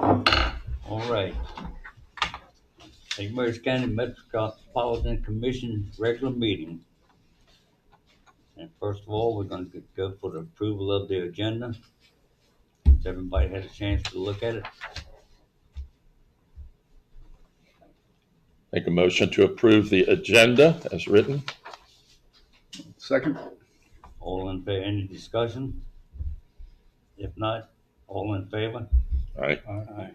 All right. St. Mary's County Metropolitan Commission regular meeting. And first of all, we're going to go for the approval of the agenda. Has everybody had a chance to look at it? Make a motion to approve the agenda as written. Second. All in favor? Any discussion? If not, all in favor? All right. Aye.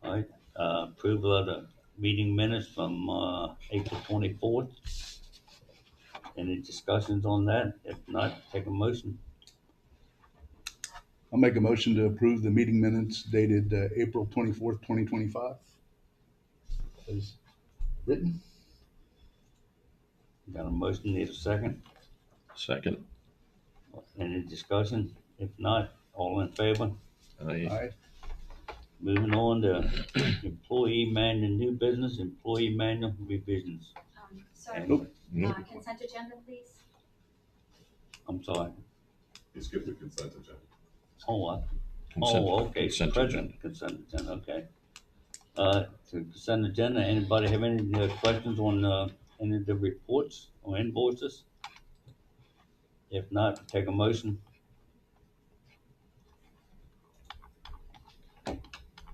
All right. Approval of the meeting minutes from April 24th. Any discussions on that? If not, take a motion. I'll make a motion to approve the meeting minutes dated April 24th, 2025. As written. Got a motion, need a second? Second. Any discussion? If not, all in favor? Aye. Aye. Moving on to employee manual, new business, employee manual revisions. Sorry, Nope. consent agenda, please. I'm sorry. You skipped the consent agenda. Oh, what? Consent- Oh, okay. consent President, consent agenda, okay. To consent agenda, anybody have any questions on any of the reports or invoices? If not, take a motion.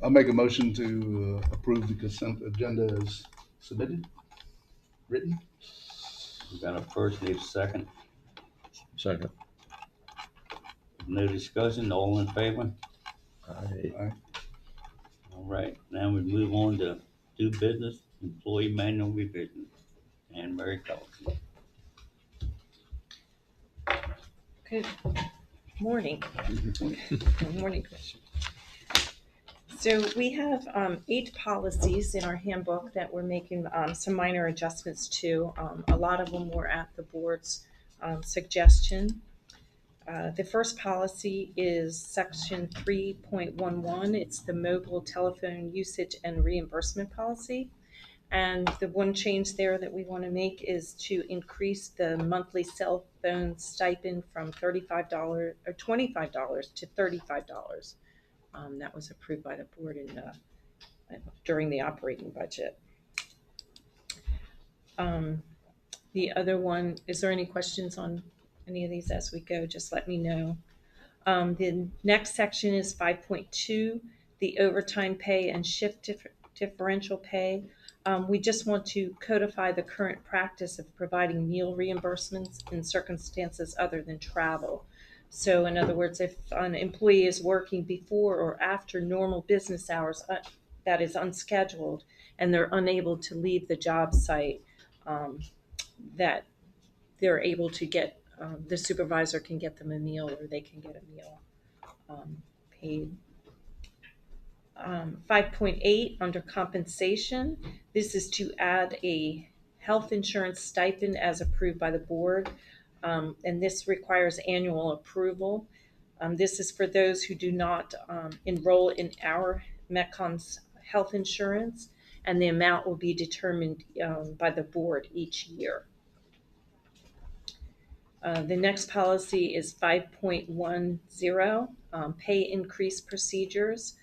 I'll make a motion to approve the consent agenda as submitted, written. We got a first, need a second. Second. No discussion, all in favor? Aye. Aye. All right, now we move on to do business, employee manual revision. Anne Mary Collins. Good morning. Good morning, Commissioner. So we have 8 policies in our handbook that we're making some minor adjustments to. A lot of them were at the board's suggestion. The first policy is section 3.11. It's the mobile telephone usage and reimbursement policy. And the one change there that we want to make is to increase the monthly cell phone stipend from $35 or $25 to $35. That was approved by the board during the operating budget. The other one, is there any questions on any of these as we go? Just let me know. The next section is 5.2, the overtime pay and shift differential pay. We just want to codify the current practice of providing meal reimbursements in circumstances other than travel. So in other words, if an employee is working before or after normal business hours, that is unscheduled, and they're unable to leave the job site, that they're able to get, the supervisor can get them a meal, or they can get a meal paid. 5.8 under compensation, this is to add a health insurance stipend as approved by the board, and this requires annual approval. This is for those who do not enroll in our METCOM's health insurance, and the amount will be determined by the board each year. The next policy is 5.10, pay increase procedures.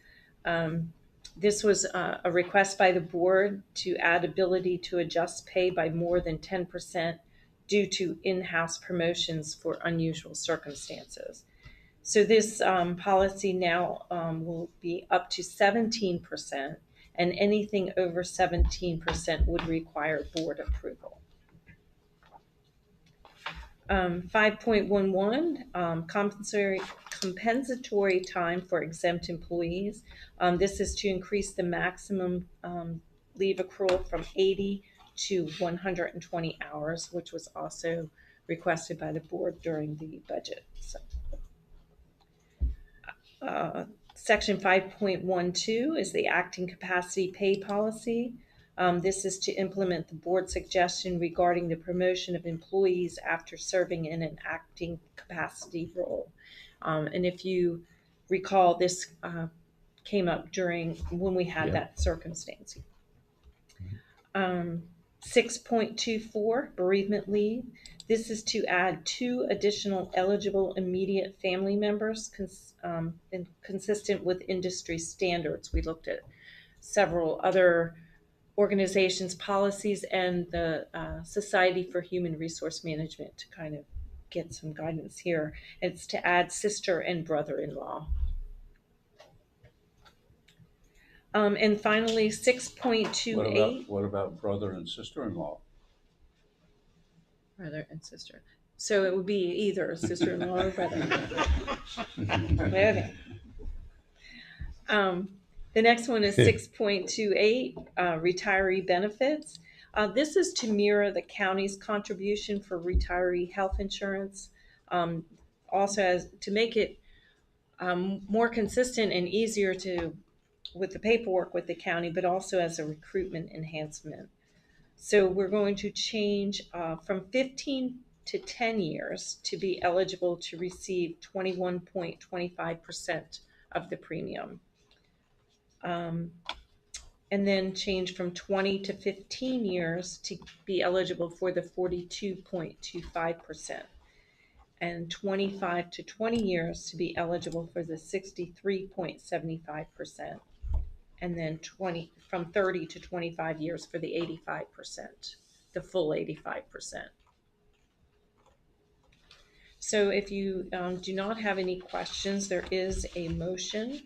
This was a request by the board to add ability to adjust pay by more than 10% due to in-house promotions for unusual circumstances. So this policy now will be up to 17%, and anything over 17% would require board approval. 5.11, compensatory time for exempt employees. This is to increase the maximum leave accrual from 80 to 120 hours, which was also requested by the board during the budget. So, Section 5.12 is the acting capacity pay policy. This is to implement the board suggestion regarding the promotion of employees after serving in an acting capacity role. And if you recall, this came up during when we had that circumstance. 6.24 bereavement leave. This is to add 2 additional eligible immediate family members and consistent with industry standards. We looked at several other organizations' policies and the Society for Human Resource Management to kind of get some guidance here. It's to add sister and brother-in-law. And finally, 6.28. What about brother and sister-in-law? Brother and sister. So it would be either sister-in-law or brother-in-law. Okay. The next one is 6.28, retiree benefits. This is to mirror the county's contribution for retiree health insurance. Also as to make it more consistent and easier with the paperwork with the county, but also as a recruitment enhancement. So we're going to change from 15 to 10 years to be eligible to receive 21.25% of the premium. And then change from 20 to 15 years to be eligible for the 42.25%. And 25 to 20 years to be eligible for the 63.75%. And then from 30 to 25 years for the 85%, the full 85%. So if you do not have any questions, there is a motion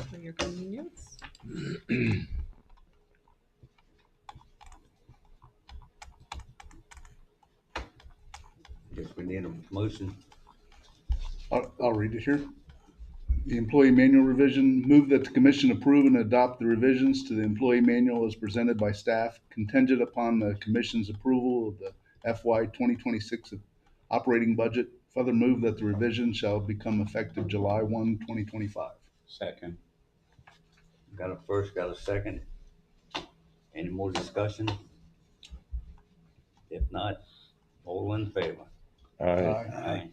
for your convenience. Guess we need a motion. I'll read it here. The employee manual revision, move that the commission approve and adopt the revisions to the employee manual as presented by staff, contingent upon the commission's approval of the FY 2026 operating budget. Further move that the revision shall become effective July 1, 2025. Second. Got a first, got a second. Any more discussion? If not, all in favor? Aye. Aye.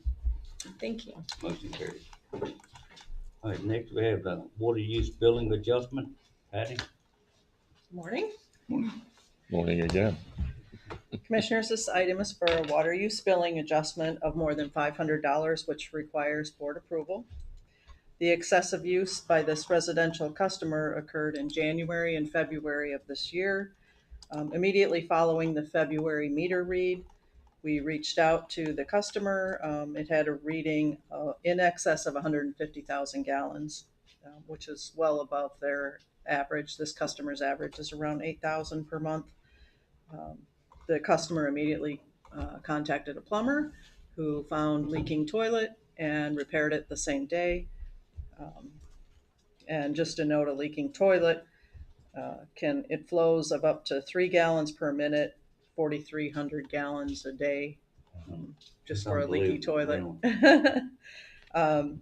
Thank you. Motion carries. All right, next we have the water use billing adjustment. Patty? Morning. Morning again. Commissioners, this item is for a water use billing adjustment of more than $500, which requires board approval. The excessive use by this residential customer occurred in January and February of this year. Immediately following the February meter read, we reached out to the customer. It had a reading in excess of 150,000 gallons, which is well above their average. This customer's average is around 8,000 per month. The customer immediately contacted a plumber who found leaking toilet and repaired it the same day. And just a note, a leaking toilet it flows of up to 3 gallons per minute, 4,300 gallons a day, just for a leaky toilet.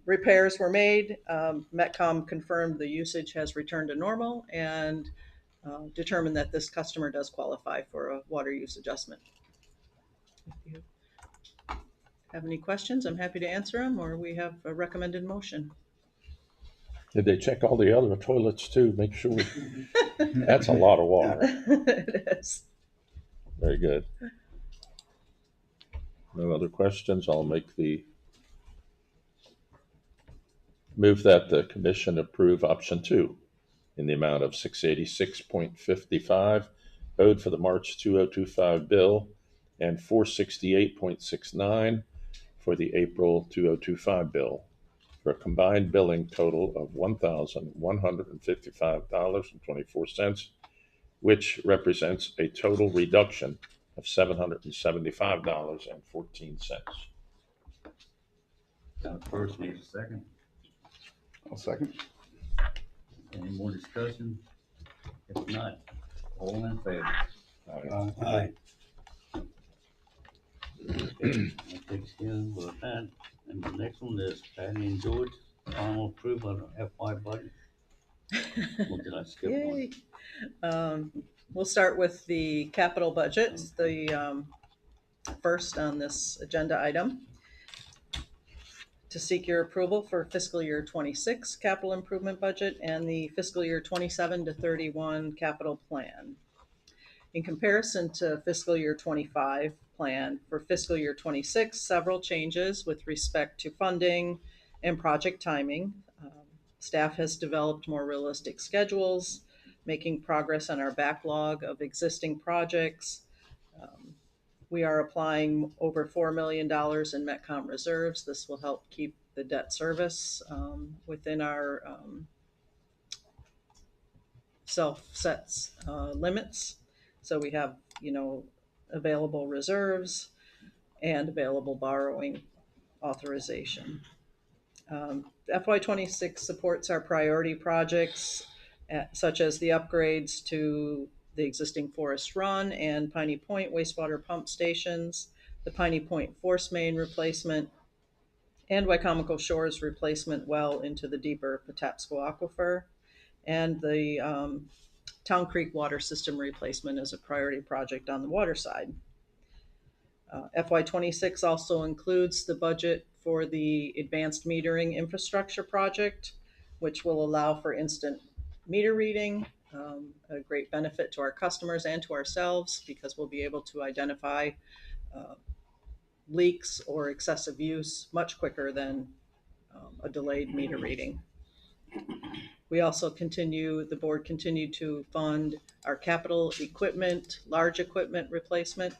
Repairs were made. Metcom confirmed the usage has returned to normal and determined that this customer does qualify for a water use adjustment. If you have any questions, I'm happy to answer them, or we have a recommended motion. Did they check all the other toilets too? Make sure. That's a lot of water. It is. Very good. No other questions? I'll make the move that the commission approve option 2 in the amount of $686.55 owed for the March 2025 bill and $468.69 for the April 2025 bill, for a combined billing total of $1,155.24, which represents a total reduction of $775.14. Got a first, need a second. I'll second. Any more discussion? If not, all in favor? Aye. Okay, that takes care of that. And the next one is Patty and George, final approval of the FY budget. Or did I skip one? Yay. We'll start with the capital budget, the first on this agenda item. To seek your approval for fiscal year 26 capital improvement budget and the fiscal year 27 to 31 capital plan. In comparison to fiscal year 25 plan, for fiscal year 26, several changes with respect to funding and project timing. Staff has developed more realistic schedules, making progress on our backlog of existing projects. We are applying over $4 million in Metcom reserves. This will help keep the debt service within our self-set limits. So we have, available reserves and available borrowing authorization. FY26 supports our priority projects, such as the upgrades to the existing Forest Run and Piney Point wastewater pump stations, the Piney Point force main replacement, and Wycomico Shores replacement well into the deeper Patapsco Aquifer, and the Town Creek water system replacement is a priority project on the water side. FY26 also includes the budget for the advanced metering infrastructure project, which will allow for instant meter reading, a great benefit to our customers and to ourselves because we'll be able to identify leaks or excessive use much quicker than a delayed meter reading. We also the board continued to fund our capital equipment, large equipment replacement.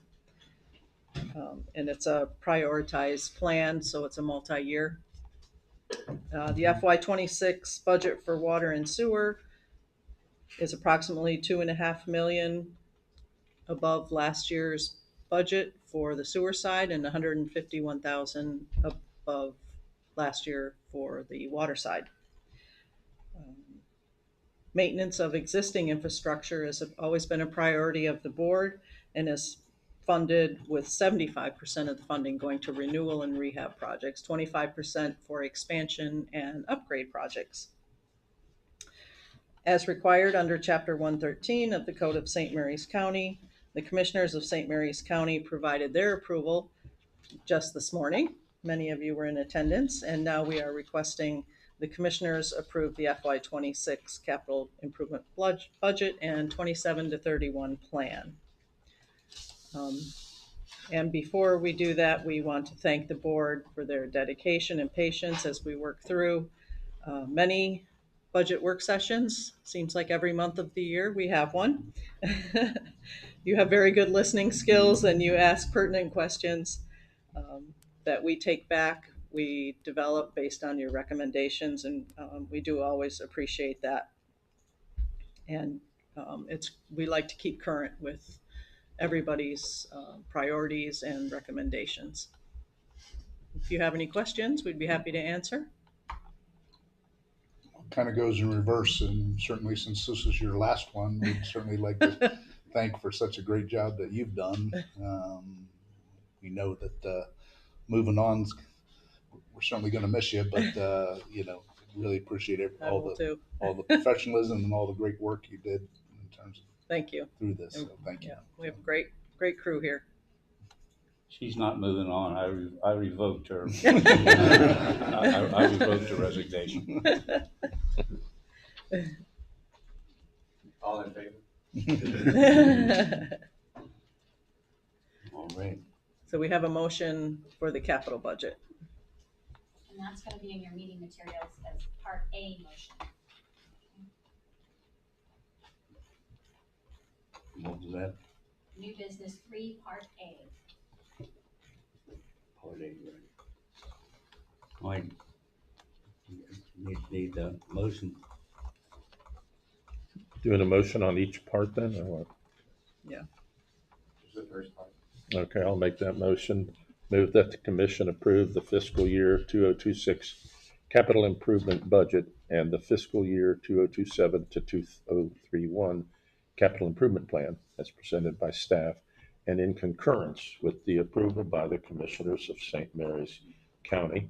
And it's a prioritized plan, so it's a multi-year. The FY26 budget for water and sewer is approximately $2.5 million above last year's budget for the sewer side and $151,000 above last year for the water side. Maintenance of existing infrastructure has always been a priority of the board and is funded with 75% of the funding going to renewal and rehab projects, 25% for expansion and upgrade projects. As required under Chapter 113 of the Code of St. Mary's County, the Commissioners of St. Mary's County provided their approval just this morning. Many of you were in attendance, and now we are requesting the Commissioners approve the FY26 capital improvement budget and 27 to 31 plan. And before we do that, we want to thank the board for their dedication and patience as we work through many budget work sessions. Seems like every month of the year we have one. You have very good listening skills and you ask pertinent questions that we take back. We develop based on your recommendations, and we do always appreciate that. And we like to keep current with everybody's priorities and recommendations. If you have any questions, we'd be happy to answer. Kind of goes in reverse, and certainly since this is your last one, we'd certainly like to thank for such a great job that you've done. We know that moving on, we're certainly going to miss you, but really appreciate all the professionalism and all the great work you did in terms of Thank you. through this. So thank you. Yeah, we have a great crew here. She's not moving on. I revoked her. I revoked her resignation. All in favor? All right. So we have a motion for the capital budget. And that's gonna be in your meeting materials as part A motion. What was that? New business 3, part A. Part A, right. All right. Need the motion. Doing a motion on each part then, or what? Is the first part? Okay, I'll make that motion. Move that the commission approve the fiscal year 2026 capital improvement budget and the fiscal year 2027 to 2031 capital improvement plan as presented by staff and in concurrence with the approval by the Commissioners of St. Mary's County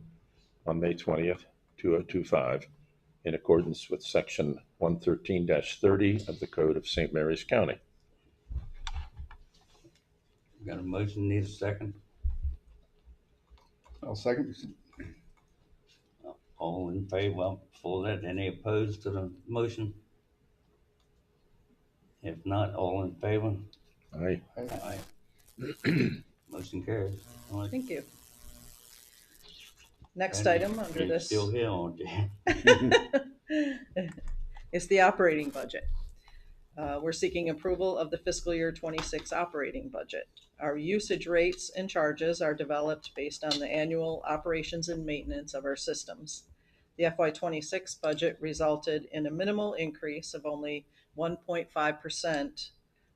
on May 20th, 2025, in accordance with Section 113-30 of the Code of St. Mary's County. Got a motion, need a second? I'll second. All in favor? Well, for that, any opposed to the motion? If not, all in favor? Aye. Aye. Motion carried. All right. Thank you. Next Randy, item under you're this still here, aren't you? is the operating budget. We're seeking approval of the fiscal year 26 operating budget. Our usage rates and charges are developed based on the annual operations and maintenance of our systems. The FY 26 budget resulted in a minimal increase of only 1.5%,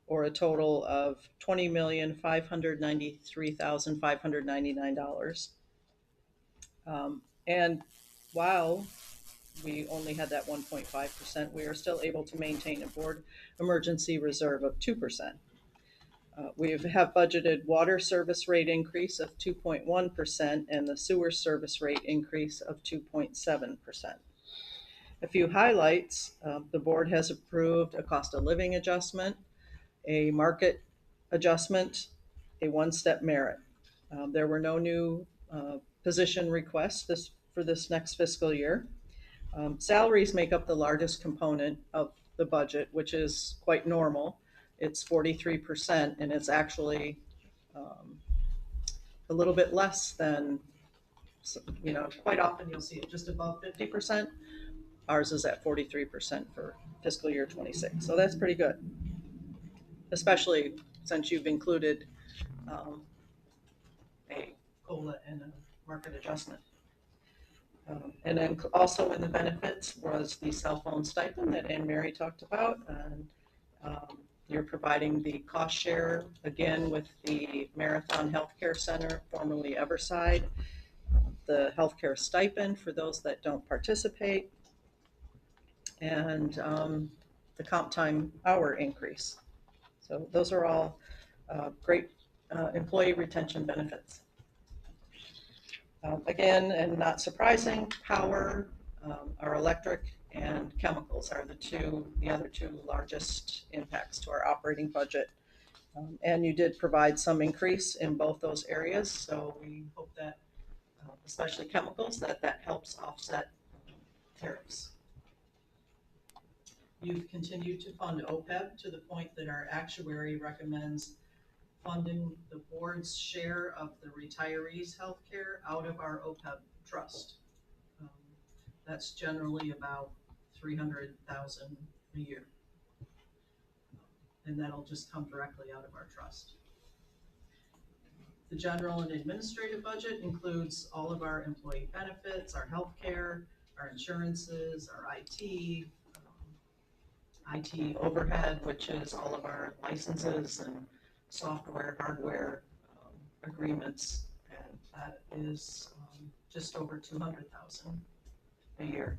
or a total of $20,593,599. And while we only had that 1.5%, we are still able to maintain a board emergency reserve of 2%. We have budgeted water service rate increase of 2.1% and the sewer service rate increase of 2.7%. A few highlights: the board has approved a cost of living adjustment, a market adjustment, a one-step merit. There were no new position requests for this next fiscal year. Salaries make up the largest component of the budget, which is quite normal. It's 43%, and it's actually a little bit less than, quite often you'll see it just above 50%. Ours is at 43% for fiscal year 26. So that's pretty good, especially since you've included a COLA and a market adjustment. And then also in the benefits was the cell phone stipend that Anne Mary talked about. And you're providing the cost share again with the Marathon Healthcare Center, formerly Everside, the healthcare stipend for those that don't participate, and the comp time hour increase. So those are all great employee retention benefits. Again, and not surprising, power, our electric, and chemicals are the other two largest impacts to our operating budget. And you did provide some increase in both those areas, so we hope that, especially chemicals, that helps offset tariffs. You've continued to fund OPEB to the point that our actuary recommends funding the board's share of the retirees' healthcare out of our OPEB trust. That's generally about $300,000 a year, and that'll just come directly out of our trust. The general and administrative budget includes all of our employee benefits, our healthcare, our insurances, our IT overhead, which is all of our licenses and software, hardware agreements, and that is just over $200,000 a year.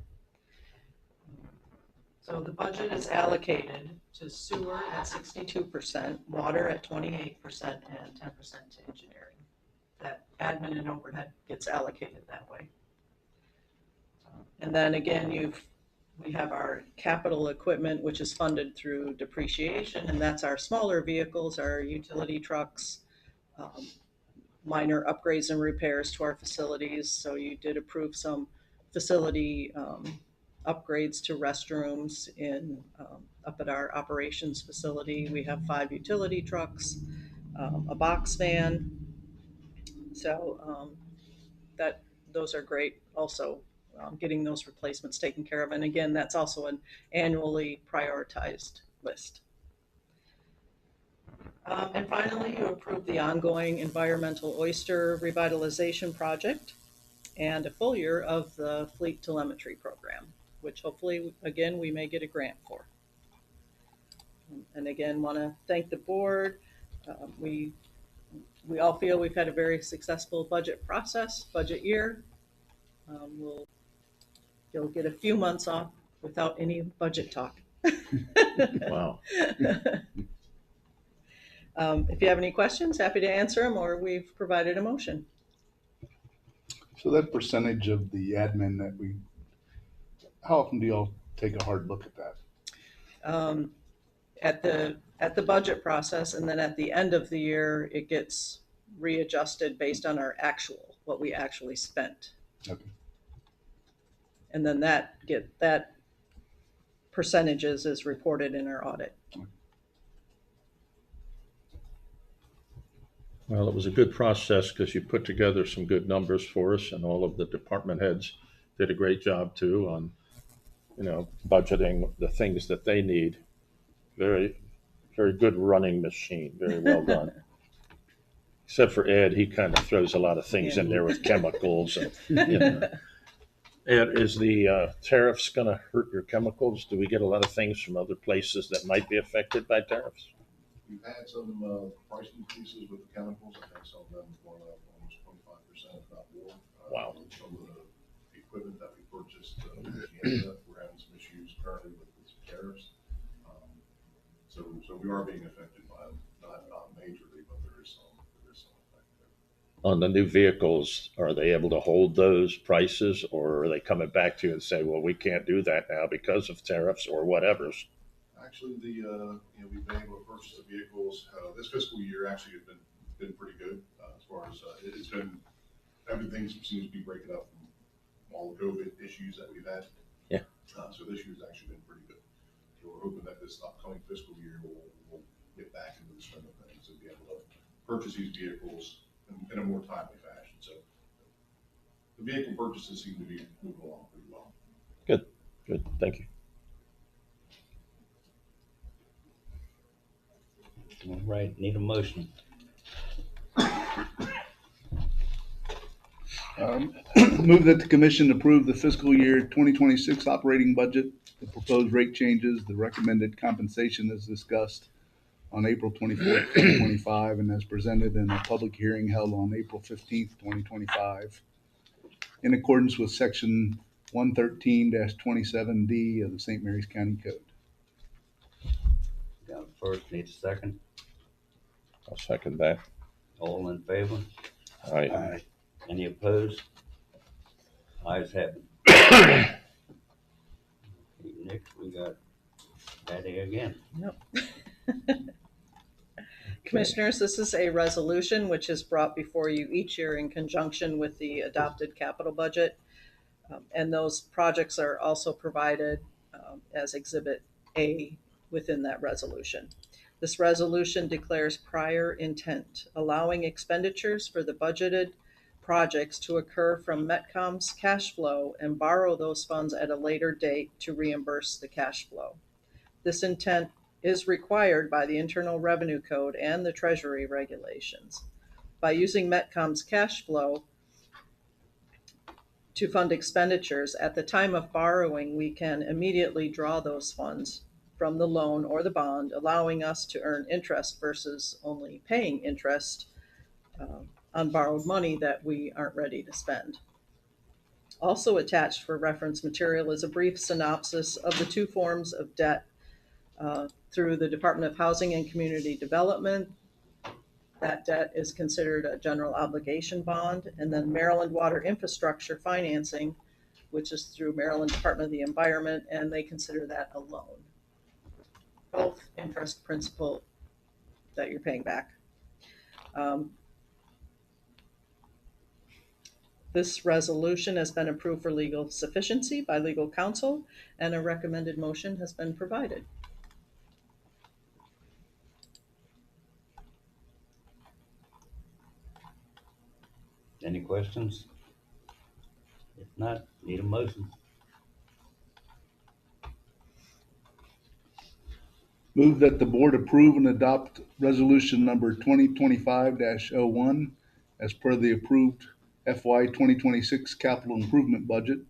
So the budget is allocated to sewer at 62%, water at 28%, and 10% to engineering. That admin and overhead gets allocated that way. And then again, we have our capital equipment, which is funded through depreciation, and that's our smaller vehicles, our utility trucks, minor upgrades and repairs to our facilities. So you did approve some facility upgrades to restrooms up at our operations facility. We have 5 utility trucks, a box van. So those are great also. Getting those replacements taken care of. And again, that's also an annually prioritized list. And finally, you approved the ongoing environmental oyster revitalization project and a full year of the fleet telemetry program, which hopefully, again, we may get a grant for. And again, want to thank the board. We all feel we've had a very successful budget year. You'll get a few months off without any budget talk. Wow. If you have any questions, happy to answer them, or we've provided a motion. So that percentage of the admin how often do y'all take a hard look at that? At the budget process, and then at the end of the year, it gets readjusted based on what we actually spent. Okay. And then that percentages is reported in our audit. Well, it was a good process because you put together some good numbers for us, and all of the department heads did a great job too on, budgeting the things that they need. Very, very good running machine. Very well done. Except for Ed, he kind of throws a lot of things in there with chemicals. And, Ed, is the tariffs going to hurt your chemicals? Do we get a lot of things from other places that might be affected by tariffs? We've had some price increases with the chemicals. I think some of them have gone up almost 25%, if not more. Wow. Some of the equipment that we purchased in Canada, we're having some issues currently with some tariffs. So we are being affected by them, not majorly, but there is some effect there. On the new vehicles, are they able to hold those prices, or are they coming back to you and say, well, we can't do that now because of tariffs or whatever's? Actually, we've been able to purchase the vehicles. This fiscal year actually has been pretty good as far as it's been. Everything seems to be breaking up from all the COVID issues that we've had. Yeah. So this year's actually been pretty good. So we're hoping that this upcoming fiscal year we'll get back into the swing of things and be able to purchase these vehicles in a more timely fashion. So the vehicle purchases seem to be moving along pretty well. Good, thank you. All right, need a motion. Move that the commission approve the fiscal year 2026 operating budget, the proposed rate changes, the recommended compensation as discussed on April 24th, 2025, and as presented in a public hearing held on April 15th, 2025, in accordance with Section 113-27D of the St. Mary's County Code. Got a first, need a second. I'll second that. All in favor? All right. Any opposed? Ayes have it. Okay, next, we got Patty again. Commissioners, this is a resolution which is brought before you each year in conjunction with the adopted capital budget. And those projects are also provided as Exhibit A within that resolution. This resolution declares prior intent, allowing expenditures for the budgeted projects to occur from Metcom's cash flow and borrow those funds at a later date to reimburse the cash flow. This intent is required by the Internal Revenue Code and the Treasury regulations. By using Metcom's cash flow to fund expenditures, at the time of borrowing, we can immediately draw those funds from the loan or the bond, allowing us to earn interest versus only paying interest on borrowed money that we aren't ready to spend. Also attached for reference material is a brief synopsis of the two forms of debt through the Department of Housing and Community Development. That debt is considered a general obligation bond, and then Maryland Water Infrastructure Financing, which is through Maryland Department of the Environment, and they consider that a loan. Both interest principal that you're paying back. This resolution has been approved for legal sufficiency by legal counsel, and a recommended motion has been provided. Any questions? If not, need a motion. Move that the board approve and adopt resolution number 2025-01 as per the approved FY 2026 capital improvement budget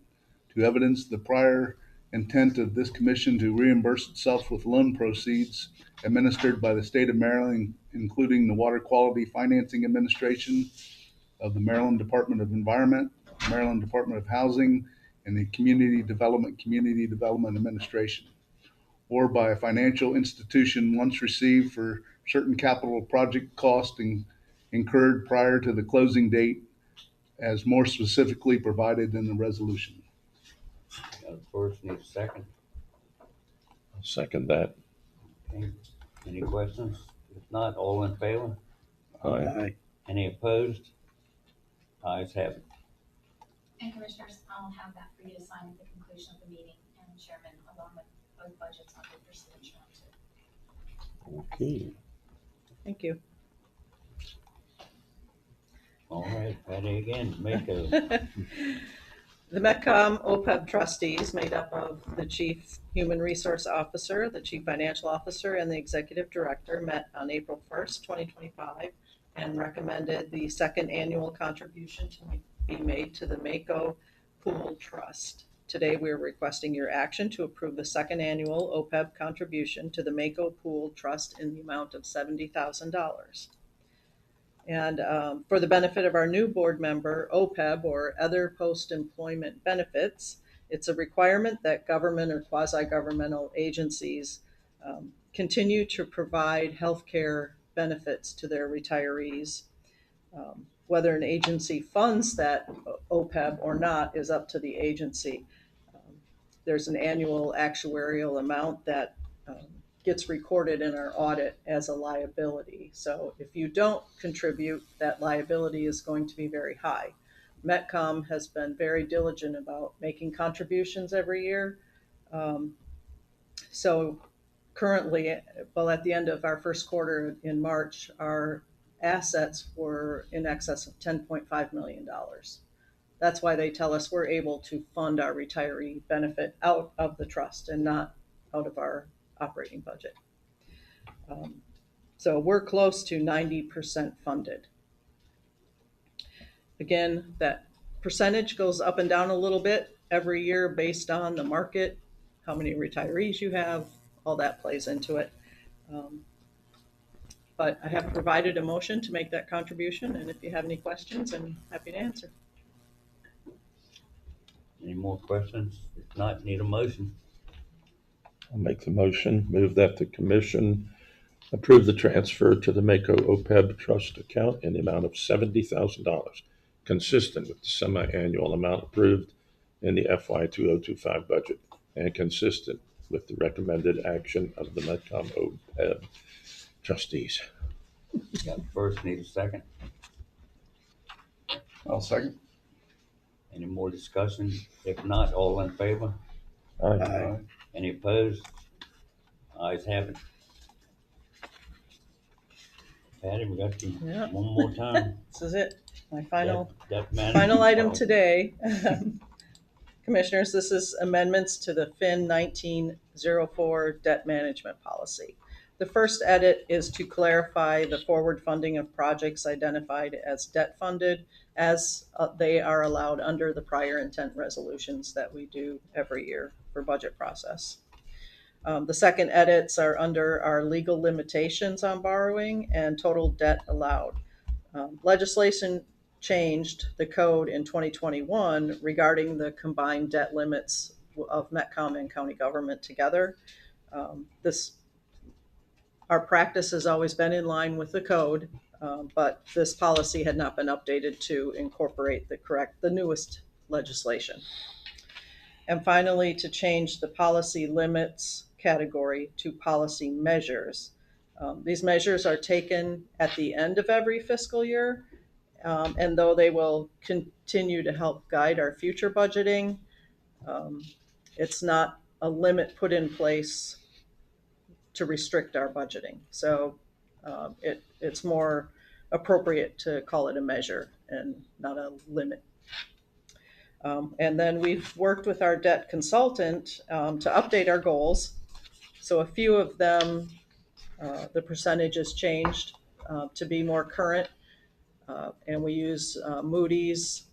to evidence the prior intent of this commission to reimburse itself with loan proceeds administered by the state of Maryland, including the Water Quality Financing Administration of the Maryland Department of Environment, Maryland Department of Housing, and the Community Development Administration, or by a financial institution once received for certain capital project costs incurred prior to the closing date as more specifically provided in the resolution. Got a first, need a second. I'll second that. Okay. Any questions? If not, all in favor? Aye. Any opposed? Ayes have it. And Commissioners, I'll have that for you to sign at the conclusion of the meeting, and Chairman, along with both budgets, I'll give your signature on it. Okay. Thank you. All right, Patty again, Mako. The METCOM OPEB trustees, made up of the Chief Human Resource Officer, the Chief Financial Officer, and the Executive Director, met on April 1st, 2025, and recommended the second annual contribution to be made to the Mako Pool Trust. Today, we are requesting your action to approve the second annual OPEB contribution to the Mako Pool Trust in the amount of $70,000. And for the benefit of our new board member, OPEB, or other post-employment benefits, it's a requirement that government or quasi-governmental agencies continue to provide healthcare benefits to their retirees. Whether an agency funds that OPEB or not is up to the agency. There's an annual actuarial amount that gets recorded in our audit as a liability. So if you don't contribute, that liability is going to be very high. METCOM has been very diligent about making contributions every year. So currently, well, at the end of our first quarter in March, our assets were in excess of $10.5 million. That's why they tell us we're able to fund our retiree benefit out of the trust and not out of our operating budget. So we're close to 90% funded. Again, that percentage goes up and down a little bit every year based on the market, how many retirees you have, all that plays into it. But I have provided a motion to make that contribution, and if you have any questions, I'm happy to answer. Any more questions? If not, need a motion. I'll make the motion, move that the commission approve the transfer to the Mako OPEB trust account in the amount of $70,000, consistent with the semi-annual amount approved in the FY 2025 budget and consistent with the recommended action of the METCOM OPEB trustees. Got a first, need a second. I'll second. Any more discussion? If not, all in favor? Aye. Any opposed? Ayes have it. Patty, we got you Yeah. one more time. This is it, my final That Final item today, Commissioners, this is amendments to the FIN 1904 debt management policy. The first edit is to clarify the forward funding of projects identified as debt funded as they are allowed under the prior intent resolutions that we do every year for budget process. The second edits are under our legal limitations on borrowing and total debt allowed. Legislation changed the code in 2021 regarding the combined debt limits of METCOM and county government together. Our practice has always been in line with the code, but this policy had not been updated to incorporate the newest legislation. And finally, to change the policy limits category to policy measures. These measures are taken at the end of every fiscal year. And though they will continue to help guide our future budgeting, it's not a limit put in place to restrict our budgeting. So it's more appropriate to call it a measure and not a limit. And then we've worked with our debt consultant to update our goals. So a few of them, the percentage has changed to be more current. And we use Moody's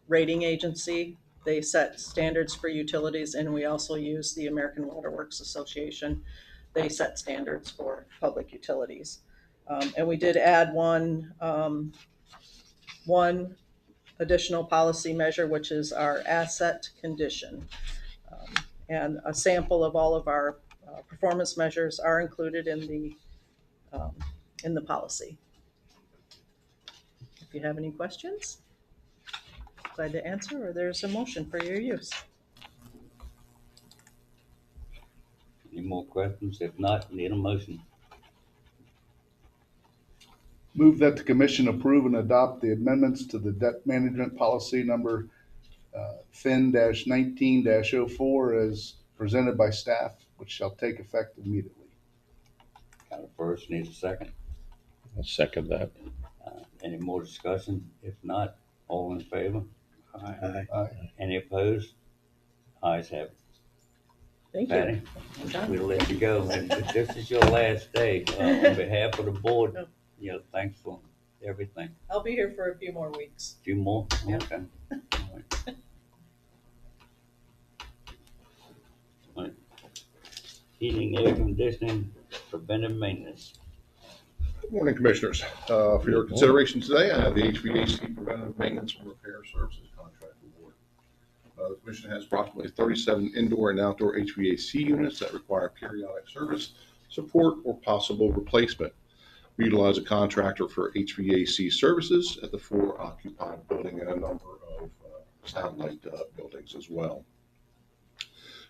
rating agency. They set standards for utilities, and we also use the American Water Works Association. They set standards for public utilities. And we did add one additional policy measure, which is our asset condition. And a sample of all of our performance measures are included in the policy. If you have any questions, glad to answer, or there's a motion for your use. Any more questions? If not, need a motion. Move that the commission approve and adopt the amendments to the debt management policy number FIN-19-04 as presented by staff, which shall take effect immediately. Got a first, need a second. I'll second that. Any more discussion? If not, all in favor? Aye. Any opposed? Ayes have it. Thank you. Patty, I'm done. we'll let you go. And this is your last day. On behalf of the board, thanks for everything. I'll be here for a few more weeks. Few more? Yeah. Okay. All right. All right. Heating, air conditioning, preventive maintenance. Good morning, Commissioners. For your consideration today, I have the HVAC Preventive Maintenance and Repair Services Contract Award. The Commission has approximately 37 indoor and outdoor HVAC units that require periodic service, support, or possible replacement. We utilize a contractor for HVAC services at the 4 occupied building and a number of satellite buildings as well.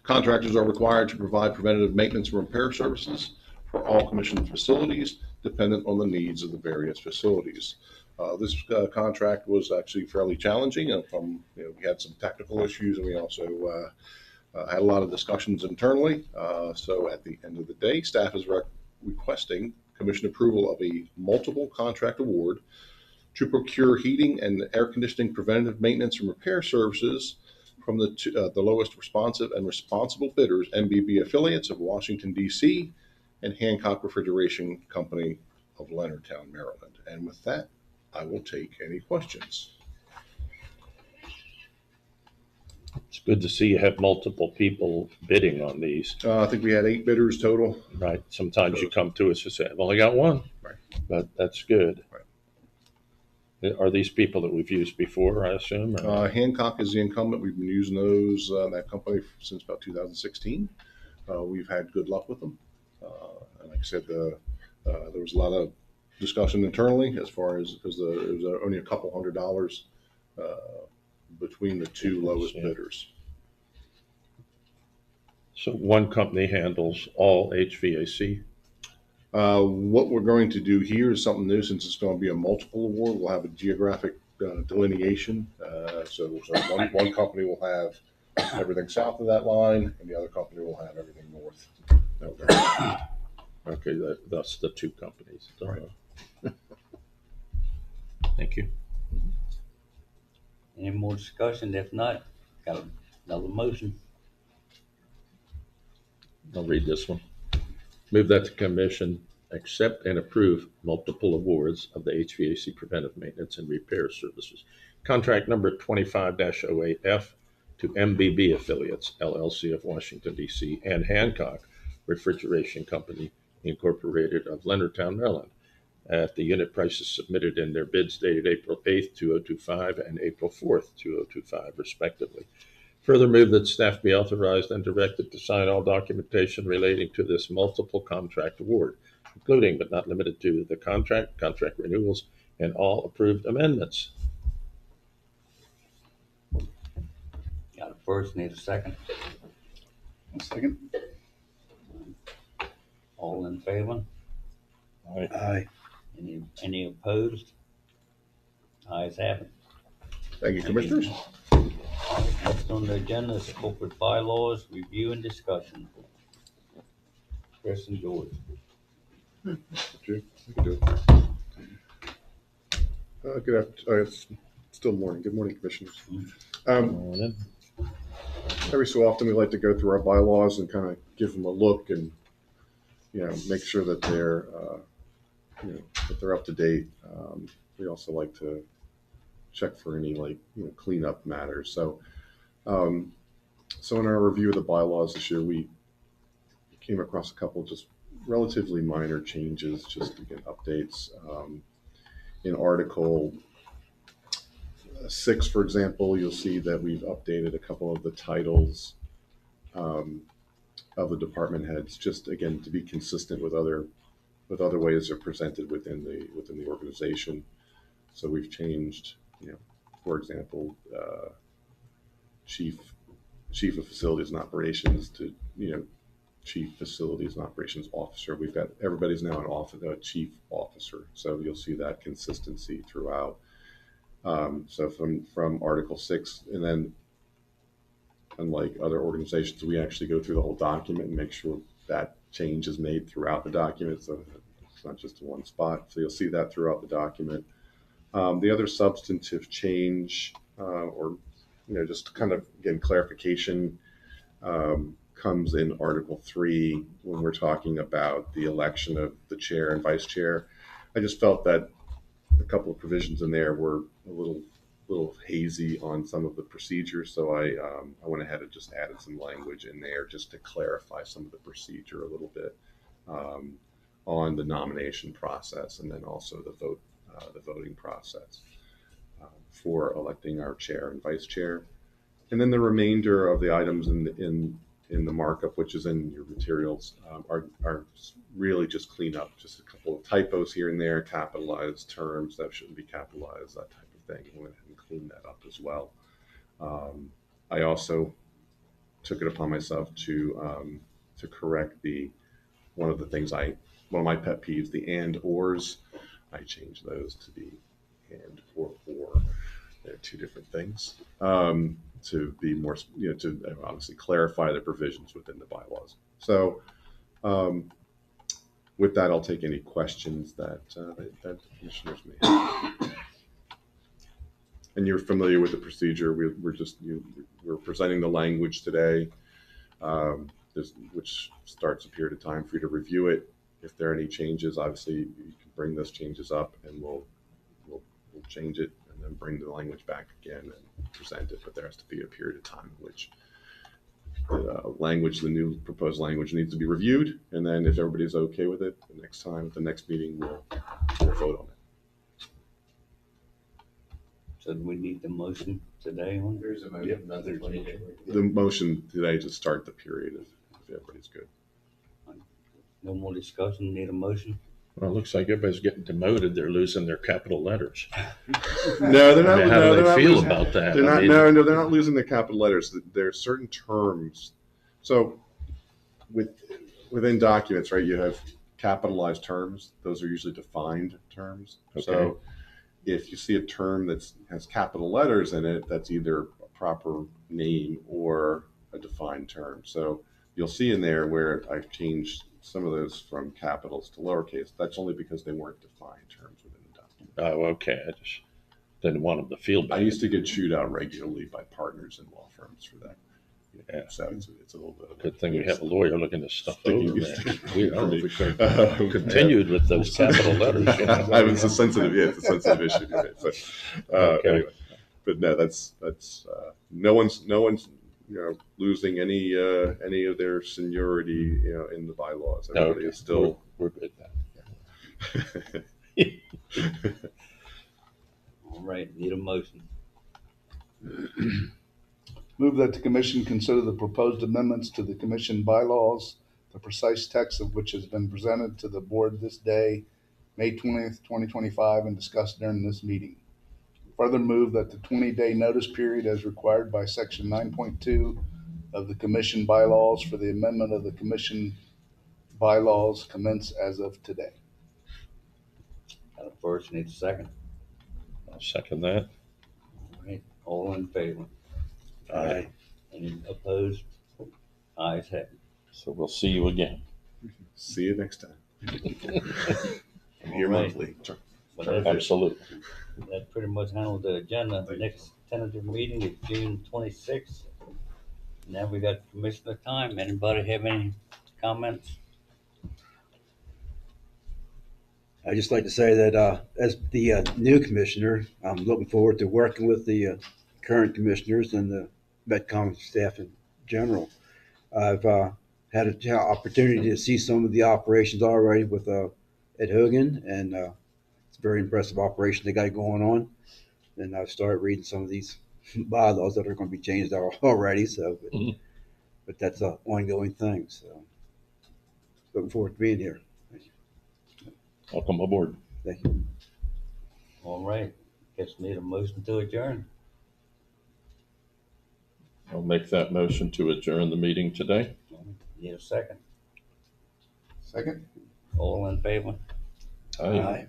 Contractors are required to provide preventative maintenance and repair services for all commissioned facilities, dependent on the needs of the various facilities. This contract was actually fairly challenging. We had some technical issues, and we also had a lot of discussions internally. So at the end of the day, staff is requesting Commission approval of a multiple contract award to procure heating and air conditioning preventative maintenance and repair services from the lowest responsive and responsible bidders, MBB affiliates of Washington, D.C., and Hancock Refrigeration Company of Leonardtown, Maryland. And with that, I will take any questions. It's good to see you have multiple people bidding on these, I think we had 8 bidders total. right? Sometimes you come to us and say, I've only got one, Right. but that's good. Right. Are these people that we've used before, I assume? or- Hancock is the incumbent. We've been using that company since about 2016. We've had good luck with them. And like I said, there was a lot of discussion internally as far as it was only a couple $100 between the 2 lowest bidders. So one company handles all HVAC? What we're going to do here is something new. Since it's going to be a multiple award, we'll have a geographic delineation. So one company will have everything south of that line, and the other company will have everything north. Okay, that's the 2 companies. Right. Thank you. Any more discussion? If not, got another motion. I'll read this one. Move that the commission accept and approve multiple awards of the HVAC preventive maintenance and repair services. Contract number 25-08F to MBB Affiliates, LLC of Washington, D.C., and Hancock Refrigeration Company, Incorporated of Leonardtown, Maryland, at the unit prices submitted in their bids dated April 8th, 2025, and April 4th, 2025, respectively. Further move that staff be authorized and directed to sign all documentation relating to this multiple contract award, including but not limited to the contract renewals, and all approved amendments. Got a first, need a second. A second. All in favor? Aye. Any opposed? Ayes have it. Thank you, Commissioners. Next on the agenda is corporate bylaws, review and discussion. Chris and George. It's still morning. Good morning, Commissioners. Every so often, we like to go through our bylaws and kind of give them a look and, make sure that they're, that they're up to date. We also like to check for any cleanup matters. So in our review of the bylaws this year, we came across a couple just relatively minor changes, just to get updates. In Article 6, for example, you'll see that we've updated a couple of the titles of the department heads, just again to be consistent with other ways they're presented within the organization. So we've changed, for example, chief of facilities and operations to chief facilities and operations officer. We've got everybody's now a chief officer, so you'll see that consistency throughout. So from Article 6, and then unlike other organizations, we actually go through the whole document and make sure that change is made throughout the document, so it's not just in one spot. So you'll see that throughout the document. The other substantive change, or just kind of again clarification, comes in Article 3 when we're talking about the election of the chair and vice chair. I just felt that a couple of provisions in there were a little hazy on some of the procedures, so I went ahead and just added some language in there just to clarify some of the procedure a little bit on the nomination process, and then also the voting process for electing our chair and vice chair. And then the remainder of the items in the markup, which is in your materials, are really just clean up, just a couple of typos here and there, capitalized terms that shouldn't be capitalized, that type of thing. I went ahead and cleaned that up as well. I also took it upon myself to correct one of my pet peeves, the and ors. I changed those to be and or. They're two different things. To be more, to obviously clarify the provisions within the bylaws. So, with that, I'll take any questions that the commissioners may have. And you're familiar with the procedure. We're presenting the language today, which starts a period of time for you to review it. If there are any changes, obviously you can bring those changes up, and we'll change it, and then bring the language back again and present it. But there has to be a period of time in which the new proposed language needs to be reviewed, and then if everybody's okay with it, the next meeting we'll vote on it. So do we need the motion today on it? There's a motion. The motion today to start the period, if everybody's good. No more discussion, need a motion? Well, it looks like everybody's getting demoted. They're losing their capital letters. No, they're not. How do they feel about that? They're not losing their capital letters. There are certain terms. So within documents, right, you have capitalized terms. Those are usually defined terms. Okay. So if you see a term that has capital letters in it, that's either a proper name or a defined term. So you'll see in there where I've changed some of those from capitals to lowercase. That's only because they weren't defined terms within the document. Oh, okay. I just didn't want them to feel bad. I used to get chewed out regularly by partners in law firms for that. Yeah. So it's a little bit of Good thing we have a lawyer looking this stuff Sticky- over, man. sticky We don't know if we for me. could have continued with those capital letters. It's a sensitive issue. So, Okay. anyway, but no, that's no one's losing any of their seniority in the bylaws. Everybody Okay. is still. We're good then. All right, need a motion. Move that the commission consider the proposed amendments to the commission bylaws, the precise text of which has been presented to the board this day, May 20th, 2025, and discussed during this meeting. Further move that the 20-day notice period as required by section 9.2 of the commission bylaws for the amendment of the commission bylaws commence as of today. Got a first, need a second. I'll second that. All right, all in favor? Aye. Any opposed? Ayes have it. So we'll see you again. See you next time. I'm here All right. monthly. Well, Absolutely. that pretty much handles the agenda. The next tentative meeting is June 26th. Now we got commissioner time. Anybody have any comments? I'd just like to say that as the new commissioner, I'm looking forward to working with the current commissioners and the Metcom staff in general. I've had an opportunity to see some of the operations already with Ed Hogan, and it's a very impressive operation they got going on. And I've started reading some of these bylaws that are going to be changed already. So, but that's an ongoing thing. So, looking forward to being here. Welcome aboard. Thank you. All right, guess need a motion to adjourn. I'll make that motion to adjourn the meeting today. Need a second. Second? All in favor? Aye. Aye.